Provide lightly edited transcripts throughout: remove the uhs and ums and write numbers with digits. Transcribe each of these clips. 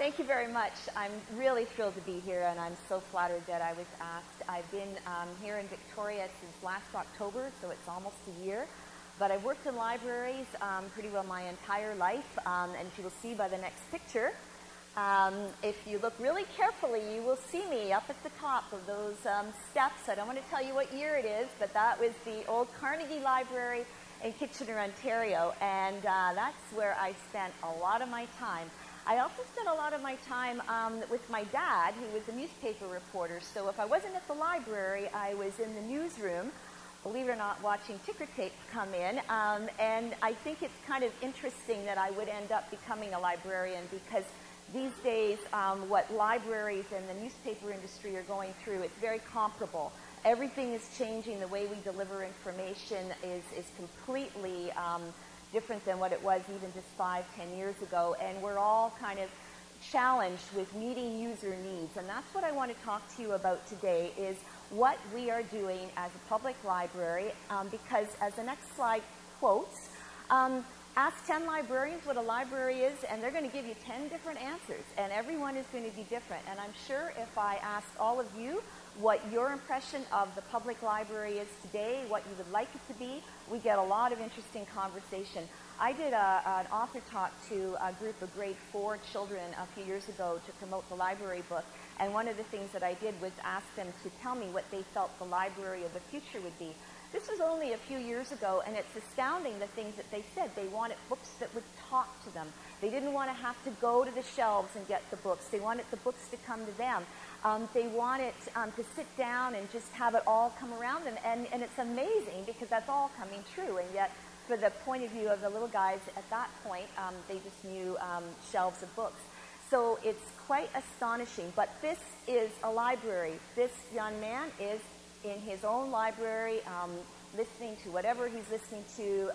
Thank you very much. I'm really thrilled to be here, and I'm so flattered that I was asked. I've been here in Victoria since last October, so it's almost a year. But I've worked in libraries pretty well my entire life, and as you will see by the next picture, if you look really carefully, you will see me up at the top of those steps. I don't want to tell you what year it is, but that was the old Carnegie Library in Kitchener, Ontario, and that's where I spent a lot of my time. I also spent a lot of my time with my dad, who was a newspaper reporter. So if I wasn't at the library, I was in the newsroom, believe it or not, watching ticker tape come in. And I think it's kind of interesting that I would end up becoming a librarian, because these days what libraries and the newspaper industry are going through, it's very comparable. Everything is changing. The way we deliver information is completely different than what it was even just 5-10 years ago, and we're all kind of challenged with meeting user needs. And that's what I want to talk to you about today, is what we are doing as a public library, because as the next slide quotes, ask 10 librarians what a library is, and they're going to give you 10 different answers, and everyone is going to be different. And I'm sure if I asked all of you what your impression of the public library is today, what you would like it to be, we get a lot of interesting conversation. I did an author talk to a group of grade 4 children a few years ago to promote the library book, and one of the things that I did was ask them to tell me what they felt the library of the future would be. This was only a few years ago, and it's astounding the things that they said. They wanted books that would talk to them. They didn't want to have to go to the shelves and get the books. They wanted the books to come to them. They wanted to sit down and just have it all come around them. And it's amazing, because that's all coming true. And yet, for the point of view of the little guys at that point, they just knew shelves of books. So it's quite astonishing. But this is a library. This young man is in his own library, listening to whatever he's listening to.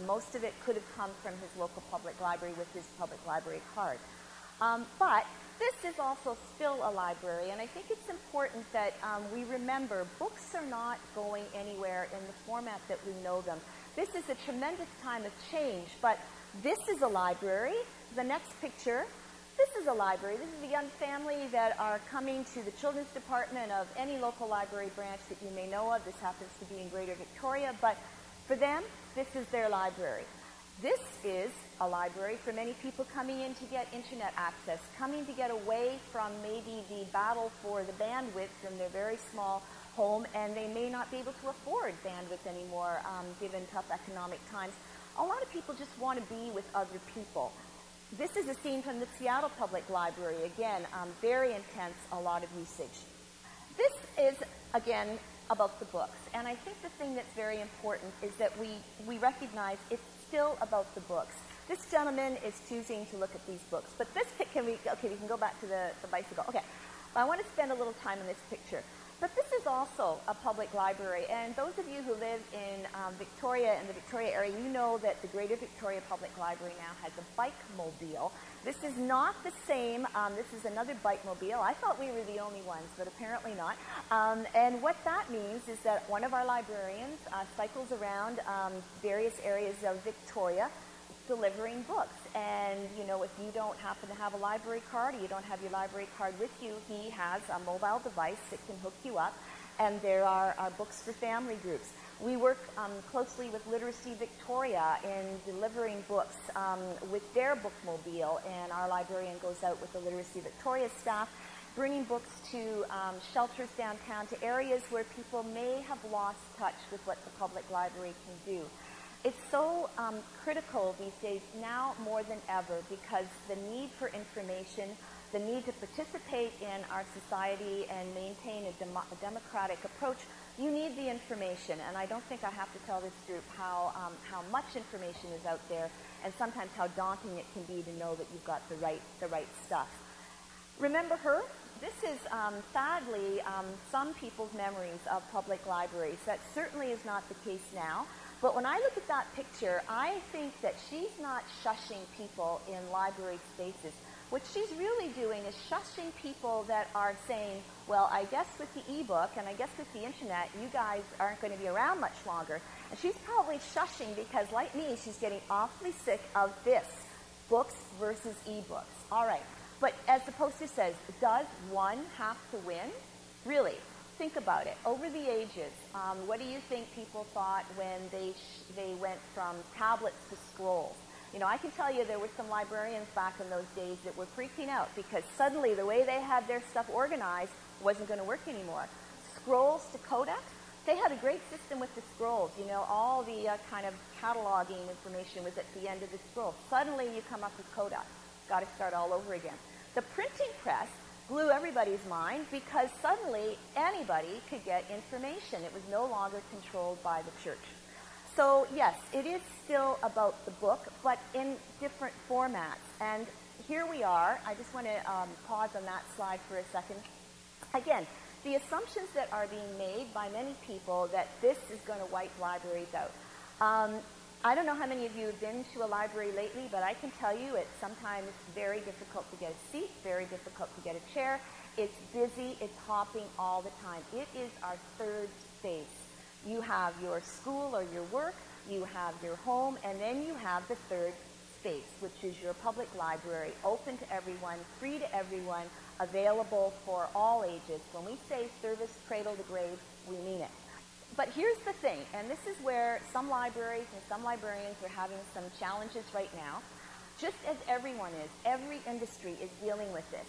Most of it could have come from his local public library with his public library card. But this is also still a library, and I think it's important that we remember books are not going anywhere in the format that we know them. This is a tremendous time of change, but this is a library. The next picture, this is a library. This is a young family that are coming to the children's department of any local library branch that you may know of. This happens to be in Greater Victoria, but for them, this is their library. This is a library for many people coming in to get internet access, coming to get away from maybe the battle for the bandwidth in their very small home, and they may not be able to afford bandwidth anymore given tough economic times. A lot of people just want to be with other people. This is a scene from the Seattle Public Library. Again, very intense, a lot of usage. This is, again, about the books. And I think the thing that's very important is that we recognize it's still about the books. This gentleman is choosing to look at these books. But this we can go back to the bicycle. Okay, I want to spend a little time on this picture. But this is also a public library, and those of you who live in Victoria and the Victoria area, you know that the Greater Victoria Public Library now has a bike-mobile. This is not the same. This is another bike-mobile. I thought we were the only ones, but apparently not. And what that means is that one of our librarians cycles around various areas of Victoria delivering books. And, you know, if you don't happen to have a library card, or you don't have your library card with you, he has a mobile device that can hook you up, and there are books for family groups. We work closely with Literacy Victoria in delivering books with their bookmobile, and our librarian goes out with the Literacy Victoria staff, bringing books to shelters downtown, to areas where people may have lost touch with what the public library can do. It's so critical these days, now more than ever, because the need for information, the need to participate in our society and maintain a democratic approach, you need the information. And I don't think I have to tell this group how much information is out there, and sometimes how daunting it can be to know that you've got the right stuff. Remember her? This is sadly some people's memories of public libraries. That certainly is not the case now. But when I look at that picture, I think that she's not shushing people in library spaces. What she's really doing is shushing people that are saying, well, I guess with the e-book and I guess with the internet, you guys aren't going to be around much longer. And she's probably shushing because, like me, she's getting awfully sick of this, books versus e-books. All right, But as the poster says, does one have to win? Really, think about it. Over the ages, what do you think people thought when they went from tablets to scrolls? You know, I can tell you there were some librarians back in those days that were freaking out because suddenly the way they had their stuff organized wasn't going to work anymore. Scrolls to codex, they had a great system with the scrolls. You know, all the kind of cataloging information was at the end of the scroll. Suddenly you come up with codex. Got to start all over again. The printing press blew everybody's mind because suddenly anybody could get information. It was no longer controlled by the church. So yes, it is still about the book, but in different formats. And here we are. I just want to pause on that slide for a second. Again, the assumptions that are being made by many people that this is going to wipe libraries out. I don't know how many of you have been to a library lately, but I can tell you it's sometimes very difficult to get a seat, very difficult to get a chair. It's busy, it's hopping all the time. It is our third space. You have your school or your work, you have your home, and then you have the third space, which is your public library, open to everyone, free to everyone, available for all ages. When we say service cradle to grave, we mean it. But here's the thing, and this is where some libraries and some librarians are having some challenges right now. Just as everyone is, every industry is dealing with this.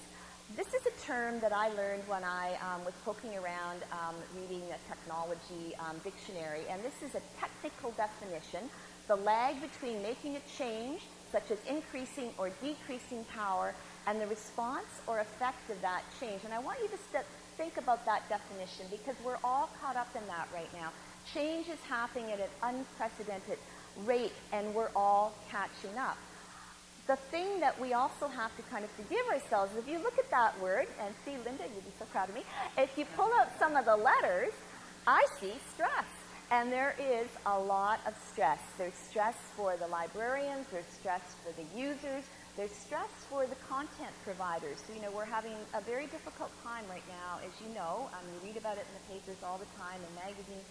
This is a term that I learned when I was poking around reading a technology dictionary, and this is a technical definition. The lag between making a change, such as increasing or decreasing power, and the response or effect of that change. And I want you to think about that definition because we're all caught up in that right now. Change is happening at an unprecedented rate, and we're all catching up. The thing that we also have to kind of forgive ourselves, if you look at that word, and see, Linda, you'd be so proud of me, if you pull out some of the letters, I see stress. And there is a lot of stress. There's stress for the librarians, there's stress for the users, there's stress for the content providers. So, you know, we're having a very difficult time right now, as you know. You read about it in the papers all the time, in magazines.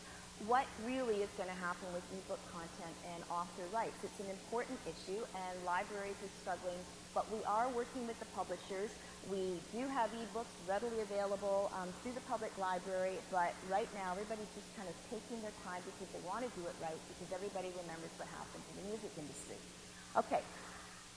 What really is going to happen with ebook content and author rights? It's an important issue, and libraries are struggling, but we are working with the publishers. We do have ebooks readily available through the public library, but right now everybody's just kind of taking their time because they want to do it right, because everybody remembers what happened in the music industry. Okay.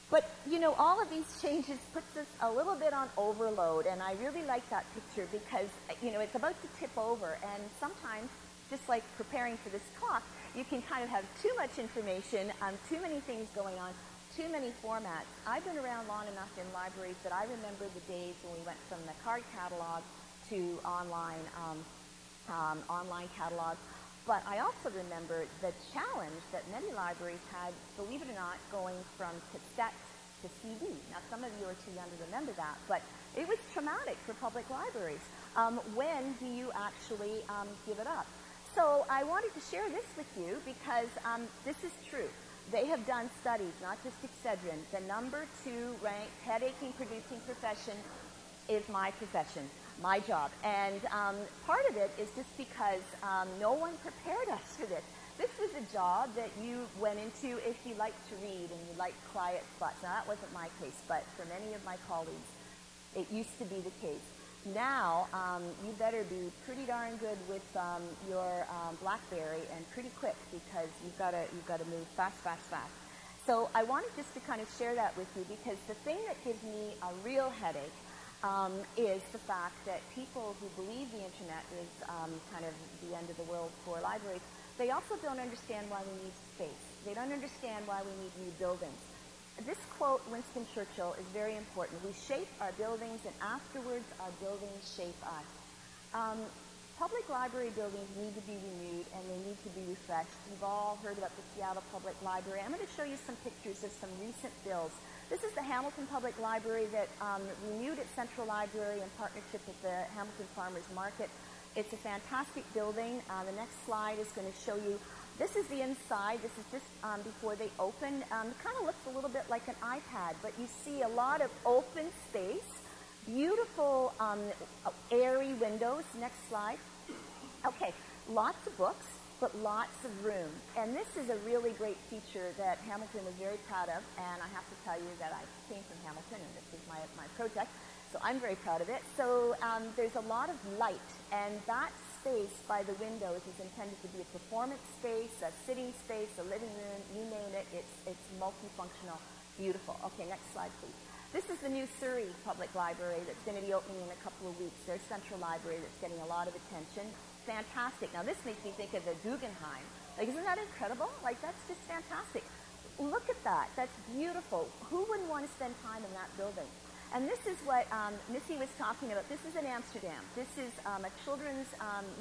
But, you know, all of these changes puts us a little bit on overload, and I really like that picture because, you know, it's about to tip over, and sometimes, just like preparing for this talk, you can kind of have too much information, too many things going on, too many formats. I've been around long enough in libraries that I remember the days when we went from the card catalog to online catalog. But I also remember the challenge that many libraries had, believe it or not, going from cassette to CD. Now, some of you are too young to remember that, but it was traumatic for public libraries. When do you actually give it up? So I wanted to share this with you because this is true. They have done studies, not just Excedrin. The number 2 ranked head-aching producing profession is my profession, my job. And part of it is just because no one prepared us for this. This was a job that you went into if you liked to read and you liked quiet spots. Now, that wasn't my case, but for many of my colleagues, it used to be the case. Now, you better be pretty darn good with your BlackBerry and pretty quick because you've got to move fast. So I wanted just to kind of share that with you because the thing that gives me a real headache is the fact that people who believe the internet is kind of the end of the world for libraries, they also don't understand why we need space. They don't understand why we need new buildings. This quote, Winston Churchill, is very important. We shape our buildings, and afterwards our buildings shape us. Public library buildings need to be renewed, and they need to be refreshed. You've all heard about the Seattle Public Library. I'm going to show you some pictures of some recent builds. This is the Hamilton Public Library that renewed its Central Library in partnership with the Hamilton Farmers Market. It's a fantastic building. The next slide is going to show you. This is the inside. This is just before they opened. It kind of looks a little bit like an iPad, but you see a lot of open space, beautiful airy windows. Next slide. Okay, lots of books. but lots of room. And this is a really great feature that Hamilton is very proud of, and I have to tell you that I came from Hamilton, and this is my project, so I'm very proud of it. So there's a lot of light, and that space by the windows is intended to be a performance space, a sitting space, a living room, you name it. It's multifunctional, beautiful. Okay, next slide, please. This is the new Surrey Public Library that's going to be opening in a couple of weeks. Their central library that's getting a lot of attention. Fantastic. Now, this makes me think of the Guggenheim. Like, isn't that incredible? Like, that's just fantastic. Look at that. That's beautiful. Who wouldn't want to spend time in that building? And this is what Missy was talking about. This is in Amsterdam. This is a children's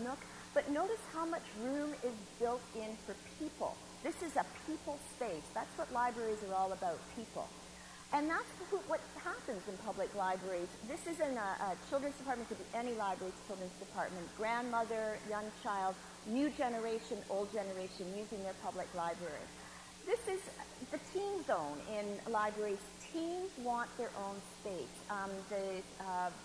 nook. But notice how much room is built in for people. This is a people space. That's what libraries are all about, people. And that's what happens in public libraries. This is in a children's department, could be any library's children's department. Grandmother, young child, new generation, old generation using their public library. This is the teen zone in libraries. Teens want their own space. The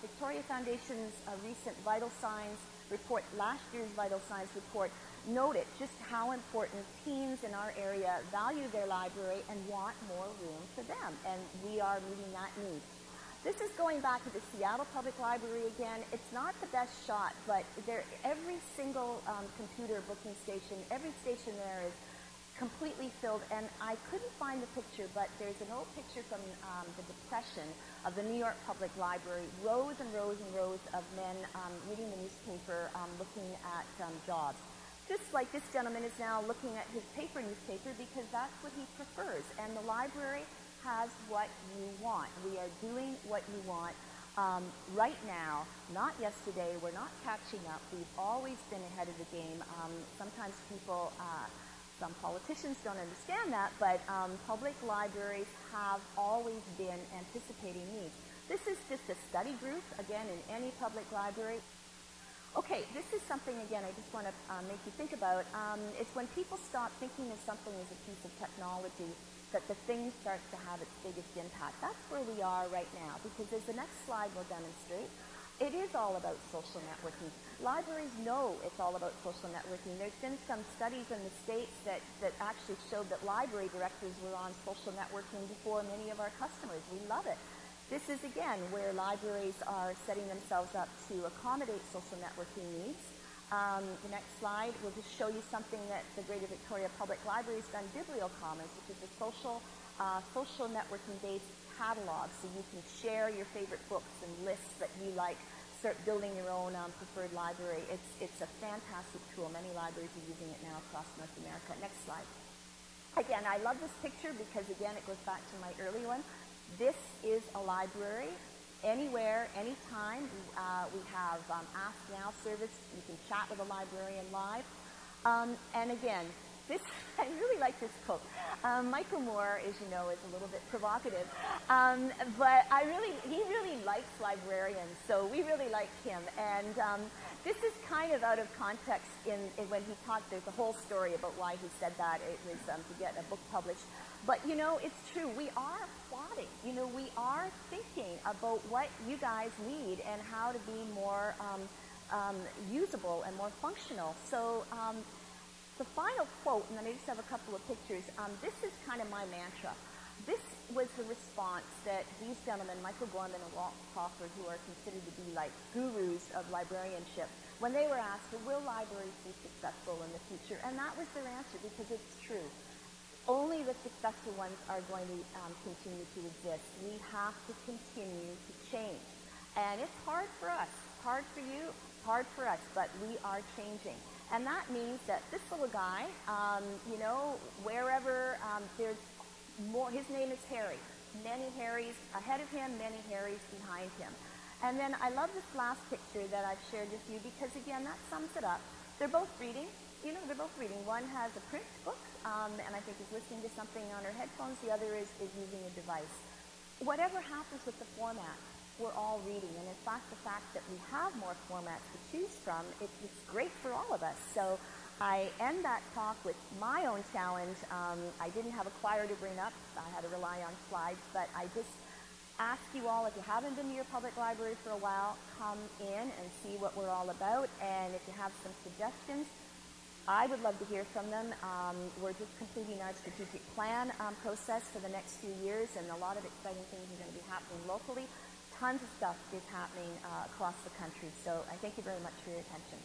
Victoria Foundation's recent Vital Signs report, last year's Vital Signs report, noted just how important teens in our area value their library and want more room for them, and we are meeting that need. This is going back to the Seattle Public Library again. It's not the best shot, but every single computer booking station, every station there is completely filled, and I couldn't find the picture, but there's an old picture from the Depression of the New York Public Library, rows and rows and rows of men reading the newspaper, looking at jobs. Just like this gentleman is now looking at his newspaper, because that's what he prefers. And the library has what you want. We are doing what you want right now, not yesterday. We're not catching up. We've always been ahead of the game. Sometimes people, some politicians don't understand that, but public libraries have always been anticipating needs. This is just a study group, again, in any public library. Okay, this is something, again, I just want to make you think about. It's when people stop thinking of something as a piece of technology that the thing starts to have its biggest impact. That's where we are right now, because as the next slide will demonstrate, it is all about social networking. Libraries know it's all about social networking. There's been some studies in the States that actually showed that library directors were on social networking before many of our customers. We love it. This is, again, where libraries are setting themselves up to accommodate social networking needs. The next slide will just show you something that the Greater Victoria Public Library has done, BiblioCommons, which is a social networking-based catalog, so you can share your favorite books and lists that you like, start building your own preferred library. It's a fantastic tool. Many libraries are using it now across North America. Next slide. Again, I love this picture because, again, it goes back to my early one. This is a library. Anywhere, anytime. We have Ask Now service. You can chat with a librarian live. And again, I really like this quote. Michael Moore, as you know, is a little bit provocative, but he really likes librarians, so we really like him. And this is kind of out of context in when he talked. There's a whole story about why he said that. It was to get a book published. But, you know, it's true. We are plotting. You know, we are thinking about what you guys need and how to be more usable and more functional. So the final quote, and then I just have a couple of pictures. This is kind of my mantra. This was the response that these gentlemen, Michael Gorman and Walt Crawford, who are considered to be like gurus of librarianship, when they were asked, will libraries be successful in the future? And that was their answer, because it's true. Only the successful ones are going to continue to exist. We have to continue to change. And it's hard for us, hard for you, hard for us, but we are changing. And that means that this little guy, you know, wherever there's more, his name is Harry. Many Harrys ahead of him, many Harrys behind him. And then I love this last picture that I've shared with you because, again, that sums it up. They're both reading. You know, they're both reading. One has a print book, and I think is listening to something on her headphones. The other is using a device. Whatever happens with the format, we're all reading. And in fact, the fact that we have more formats to choose from, it's great for all of us. So I end that talk with my own challenge. I didn't have a choir to bring up. I had to rely on slides. But I just ask you all, if you haven't been to your public library for a while, come in and see what we're all about. And if you have some suggestions, I would love to hear from them. We're just completing our strategic plan process for the next few years, and a lot of exciting things are going to be happening locally. Tons of stuff is happening across the country. So I thank you very much for your attention.